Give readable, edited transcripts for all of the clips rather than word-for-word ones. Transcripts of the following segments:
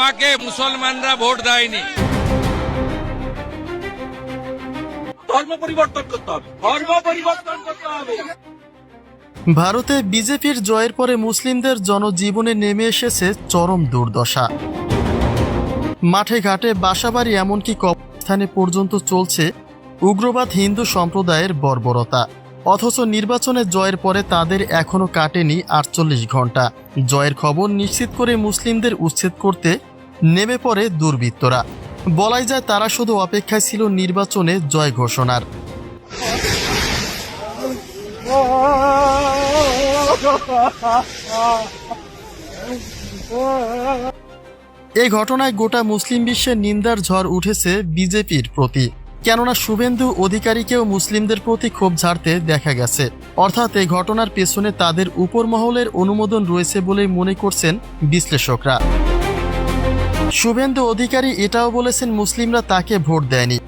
আমাকে মুসলমানরা ভোট দেয়নি। ধর্ম পরিবর্তন করতে হবে, ধর্ম পরিবর্তন করতে হবে। ভারতে বিজেপির জয়ের পরে মুসলিমদের জনজীবনে নেমে এসেছে চরম দুর্দশা। মাঠে ঘাটে বাসাবাড়ি এমনকি কবরস্থানে পর্যন্ত চলছে উগ্রবাদ হিন্দু সম্প্রদায়ের বর্বরতা। অথচ নির্বাচনে জয়ের পরে তাদের এখনও কাটেনি 48 ঘন্টা। জয়ের খবর নিশ্চিত করে মুসলিমদের উচ্ছেদ করতে নেমে পড়ে দুর্বৃত্তরা। বলাই যায় তারা শুধু অপেক্ষায় ছিল নির্বাচনে জয় ঘোষণার। এই ঘটনায় গোটা মুসলিম বিশ্বের নিন্দার ঝড় উঠেছে বিজেপির প্রতি। কেননা শুভেন্দু অধিকারীকেও মুসলিমদের প্রতি ক্ষোভ ঝাড়তে দেখা গেছে। অর্থাৎ এই ঘটনার পেছনে তাদের উপর মহলের অনুমোদন রয়েছে বলেই মনে করছেন বিশ্লেষকরা। শুভেন্দু অধিকারী এটাও বলেছেন মুসলিমরা তাকে ভোট দেয়নি,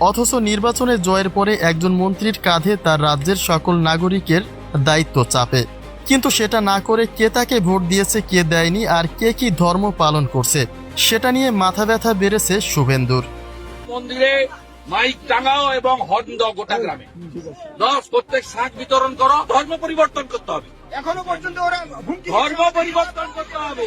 অথচ নির্বাচনে জয়ের পরে একজন মন্ত্রীর কাঁধে তার রাজ্যের সকল নাগরিকের দায়িত্ব চাপে। কিন্তু সেটা না করে কে তাকে ভোট দিয়েছে, কে দেয়নি, আর কে কি ধর্ম পালন করছে সেটা নিয়ে মাথা ব্যথা বেড়েছে শুভেন্দুর। মন্দিরে মাইক টাঙাও এবং হর্ন দাও গোটা গ্রামে, 10 প্রত্যেক শাক বিতরণ করো। ধর্ম পরিবর্তন করতে হবে, এখনো পর্যন্ত ওরা ধর্ম পরিবর্তন করতে হবে।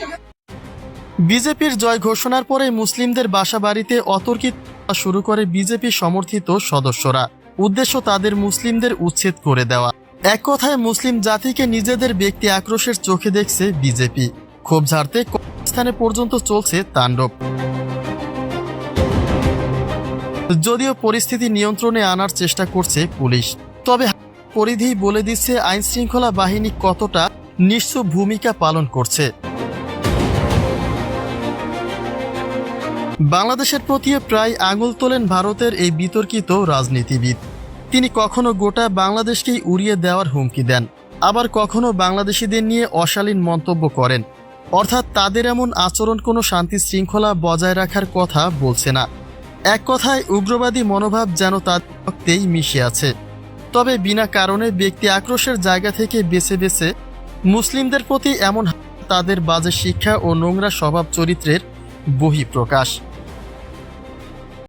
বিজেপির জয় ঘোষণার পরে মুসলিমদের বাসা বাড়িতে অতর্কিত শুরু করে বিজেপি সমর্থিত সদস্যরা। উদ্দেশ্য তাদের মুসলিমদের উচ্ছেদ করে দেওয়া। এক কথায় মুসলিম জাতিকে নিজেদের ব্যক্তি আক্রোশের চোখে দেখছে বিজেপি। ক্ষোভ ঝাড়তে স্থানে পর্যন্ত চলছে তাণ্ডব। যদিও পরিস্থিতি নিয়ন্ত্রণে আনার চেষ্টা করছে পুলিশ, তবে পরিধি বলে দিচ্ছে আইন শৃঙ্খলা বাহিনী কতটা নিশ্চুপ ভূমিকা পালন করছে। বাংলাদেশের প্রতি প্রায় আঙুল তোলেন ভারতের এই বিতর্কিত রাজনীতিবিদ। তিনি কখনো গোটা বাংলাদেশকেই উড়িয়ে দেওয়ার হুমকি দেন, আবার কখনো বাংলাদেশিদের নিয়ে অশালীন মন্তব্য করেন। অর্থাৎ তাদের এমন আচরণ কোনো শান্তি শৃঙ্খলা বজায় রাখার কথা বলছে না। এক কথায় উগ্রবাদী মনোভাব যেন তাদের রক্তেই মিশে আছে। তবে বিনা কারণে ব্যক্তি আক্রোশের জায়গা থেকে বেছে বেছে মুসলিমদের প্রতি এমন তাদের বাজে শিক্ষা ও নোংরা স্বভাব চরিত্রের বহিঃপ্রকাশ।